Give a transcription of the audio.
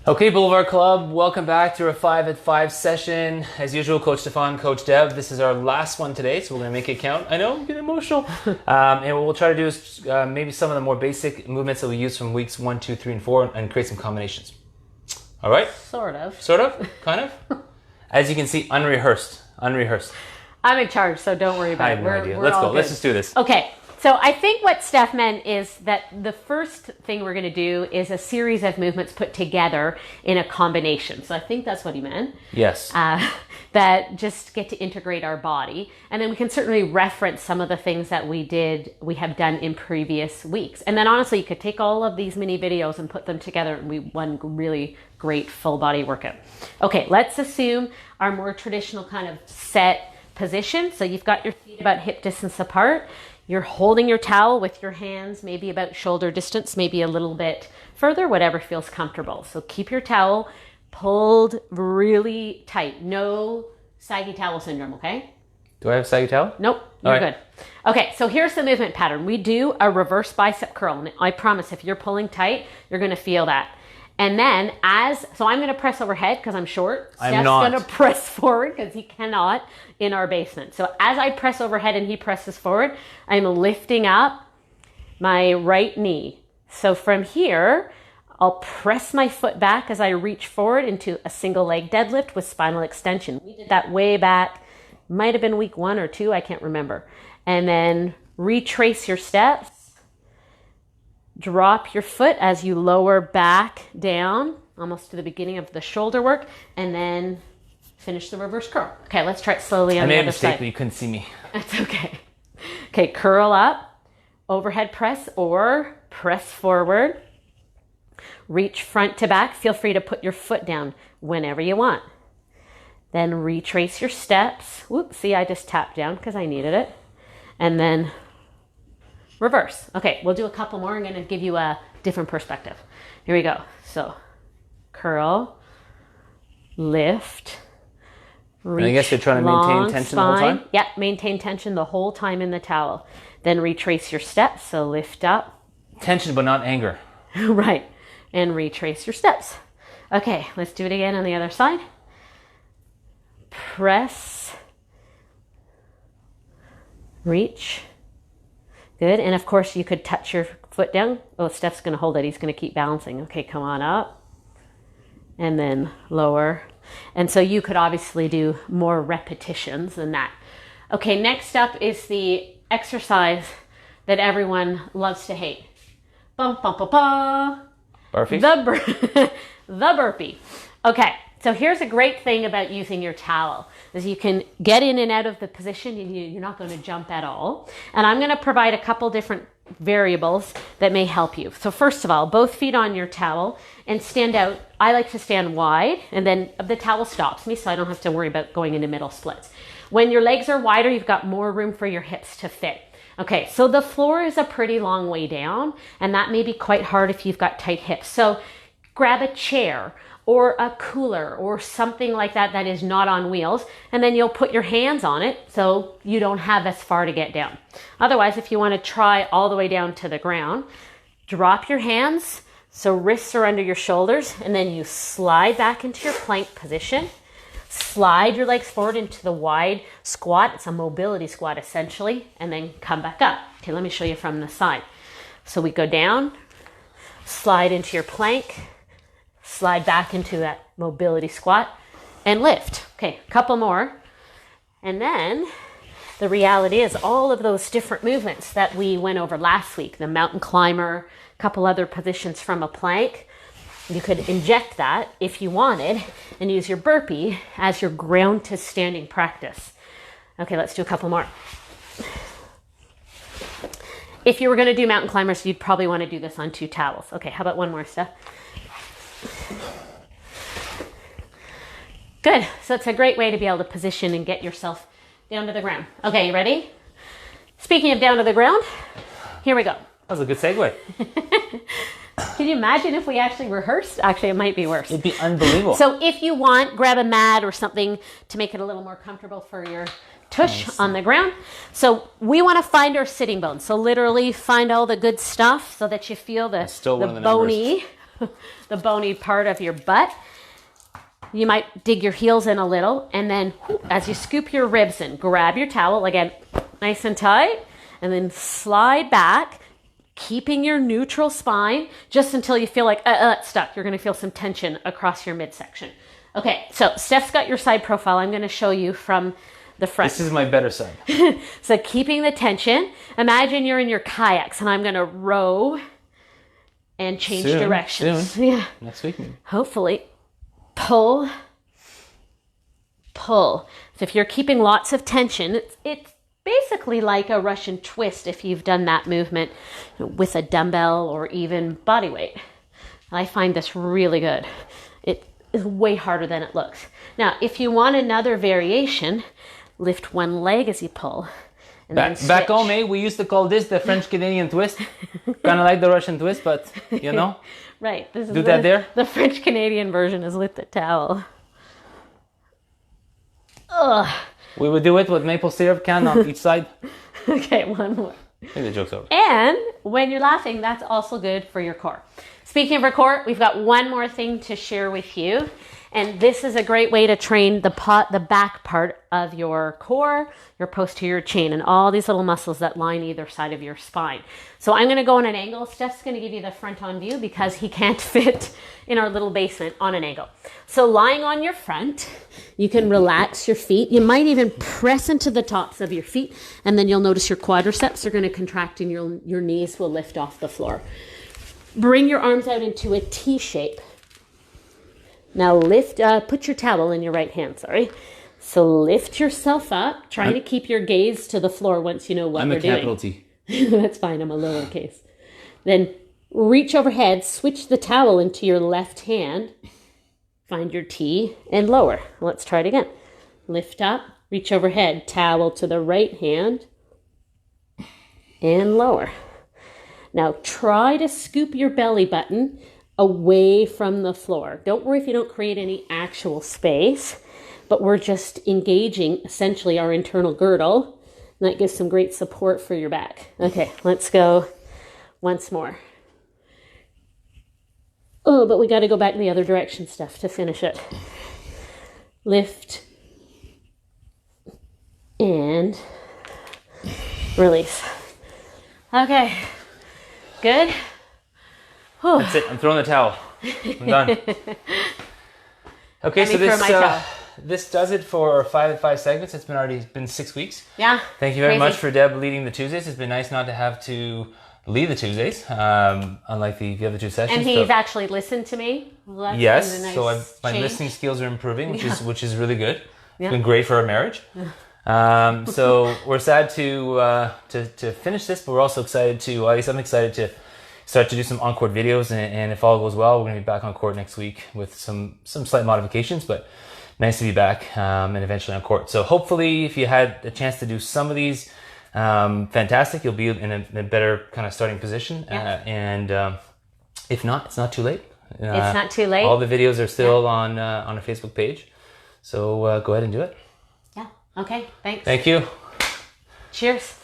Okay, Boulevard Club, welcome back to our 5 at 5 session. As usual, Coach Stéphane, Coach Deb. This is our last one today, so we're going to make it count. I know, I'm getting emotional. And what we'll try to do is maybe some of the more basic movements that we use from weeks 1, 2, 3, and 4 and create some combinations. All right? Sort of. Sort of? Kind of? As you can see, unrehearsed. Unrehearsed. I'm in charge, so don't worry about it. I have no idea. Let's go. Let's just do this. Okay. So I think what Steph meant is that the first thing we're going to do is a series of movements put together in a combination. So I think that's what he meant. Yes. That just get to integrate our body. And then we can certainly reference some of the things that we have done in previous weeks. And then honestly, you could take all of these mini videos and put them together and we one really great full body workout. Okay, let's assume our more traditional kind of set position. So you've got your feet about hip distance apart. You're holding your towel with your hands maybe about shoulder distance, maybe a little bit further, whatever feels comfortable. So keep your towel pulled really tight. No saggy towel syndrome, okay? Do I have saggy towel? Nope, you're good. Okay, so here's the movement pattern. We do a reverse bicep curl. And I promise if you're pulling tight, you're going to feel that. And then so I'm going to press overhead because I'm short. I'm not. Steph's going to press forward because he cannot in our basement. So as I press overhead and he presses forward, I'm lifting up my right knee. So from here, I'll press my foot back as I reach forward into a single leg deadlift with spinal extension. We did that way back. Might have been week 1 or 2. I can't remember. And then retrace your steps. Drop your foot as you lower back down, almost to the beginning of the shoulder work, and then finish the reverse curl. Okay, let's try it slowly on the other side. I made a mistake, but you couldn't see me. That's okay. Okay, curl up, overhead press or press forward. Reach front to back. Feel free to put your foot down whenever you want. Then retrace your steps. Whoops, see, I just tapped down because I needed it. And then reverse. Okay, we'll do a couple more. I'm going to give you a different perspective. Here we go. So curl, lift, reach. And I guess you're trying to maintain tension the whole time? Yeah, maintain tension the whole time in the towel. Then retrace your steps. So lift up. Tension, but not anger. Right. And retrace your steps. Okay, let's do it again on the other side. Press. Reach. Good. And of course, you could touch your foot down. Oh, Steph's going to hold it. He's going to keep balancing. Okay, come on up. And then lower. And so you could obviously do more repetitions than that. Okay, next up is the exercise that everyone loves to hate. Bum, bum, bum, bum. Burpees? The burpee. Okay, so here's a great thing about using your towel is you can get in and out of the position and you're not going to jump at all. And I'm going to provide a couple different variables that may help you. So first of all, both feet on your towel and stand out. I like to stand wide and then the towel stops me so I don't have to worry about going into middle splits. When your legs are wider, you've got more room for your hips to fit. Okay, so the floor is a pretty long way down and that may be quite hard if you've got tight hips. So grab a chair or a cooler or something like that that is not on wheels, and then you'll put your hands on it so you don't have as far to get down. Otherwise, if you want to try all the way down to the ground, drop your hands so wrists are under your shoulders, and then you slide back into your plank position. Slide your legs forward into the wide squat. It's a mobility squat essentially, and then come back up. Okay, let me show you from the side. So we go down, slide into your plank, slide back into that mobility squat and lift. Okay, a couple more. And then the reality is all of those different movements that we went over last week, the mountain climber, a couple other positions from a plank, you could inject that if you wanted and use your burpee as your ground to standing practice. Okay, let's do a couple more. If you were going to do mountain climbers, you'd probably want to do this on 2 towels. Okay, how about one more, Steph? Good. So it's a great way to be able to position and get yourself down to the ground. Okay, you ready? Speaking of down to the ground, here we go. That was a good segue. Can you imagine if we actually rehearsed? Actually, it might be worse. It'd be unbelievable. So if you want, grab a mat or something to make it a little more comfortable for your tush on the ground. So we want to find our sitting bones. So literally find all the good stuff so that you feel the bony the bony part of your butt. You might dig your heels in a little, and then as you scoop your ribs in, grab your towel, again, nice and tight, and then slide back, keeping your neutral spine just until you feel like it's stuck. You're going to feel some tension across your midsection. Okay, so Steph's got your side profile. I'm going to show you from the front. This is my better side. So keeping the tension, imagine you're in your kayaks, and I'm going to row and change directions. Soon. Yeah. Next week. Hopefully. Pull. So if you're keeping lots of tension, it's basically like a Russian twist if you've done that movement with a dumbbell or even body weight. I find this really good. It is way harder than it looks. Now, if you want another variation, lift one leg as you pull. And back home, we used to call this the French Canadian twist. Kind of like the Russian twist, but you know. Right. This is do that there. The French Canadian version is with the towel. Ugh. We would do it with maple syrup can on each side. Okay, one more. I think the joke's over. And when you're laughing, that's also good for your core. Speaking of your core, we've got one more thing to share with you. And this is a great way to train the back part of your core, your posterior chain, and all these little muscles that line either side of your spine. So I'm going to go on an angle. Steph's going to give you the front on view because he can't fit in our little basement on an angle. So lying on your front, you can relax your feet. You might even press into the tops of your feet, and then you'll notice your quadriceps are going to contract and your knees will lift off the floor. Bring your arms out into a T shape. Now put your towel in your right hand, So lift yourself up, trying to keep your gaze to the floor once you know what we're doing. I'm a capital T. That's fine, I'm a lowercase. Then reach overhead, switch the towel into your left hand, find your T, and lower. Let's try it again. Lift up, reach overhead, towel to the right hand, and lower. Now try to scoop your belly button away from the floor. Don't worry if you don't create any actual space, but we're just engaging essentially our internal girdle. And that gives some great support for your back. Okay, let's go once more. Oh, but we got to go back the other direction, Steph, to finish it. Lift and release. Okay, good. Whew. That's it. I'm throwing the towel. I'm done. Okay, so this does it for 5 at 5 segments. It's already been 6 weeks. Yeah. Thank you very much for Deb leading the Tuesdays. It's been nice not to have to lead the Tuesdays, unlike the other two sessions. And he's actually listened to me. Well, yes, nice, so my listening skills are improving, which is really good. It's been great for our marriage. So we're sad to finish this, but we're also excited to. At least I'm excited to start to do some on-court videos, and if all goes well, we're going to be back on court next week with some slight modifications, but nice to be back and eventually on court. So hopefully, if you had a chance to do some of these, fantastic. You'll be in a better kind of starting position, and if not, it's not too late. It's not too late. All the videos are still on our Facebook page, so go ahead and do it. Yeah. Okay. Thanks. Thank you. Cheers.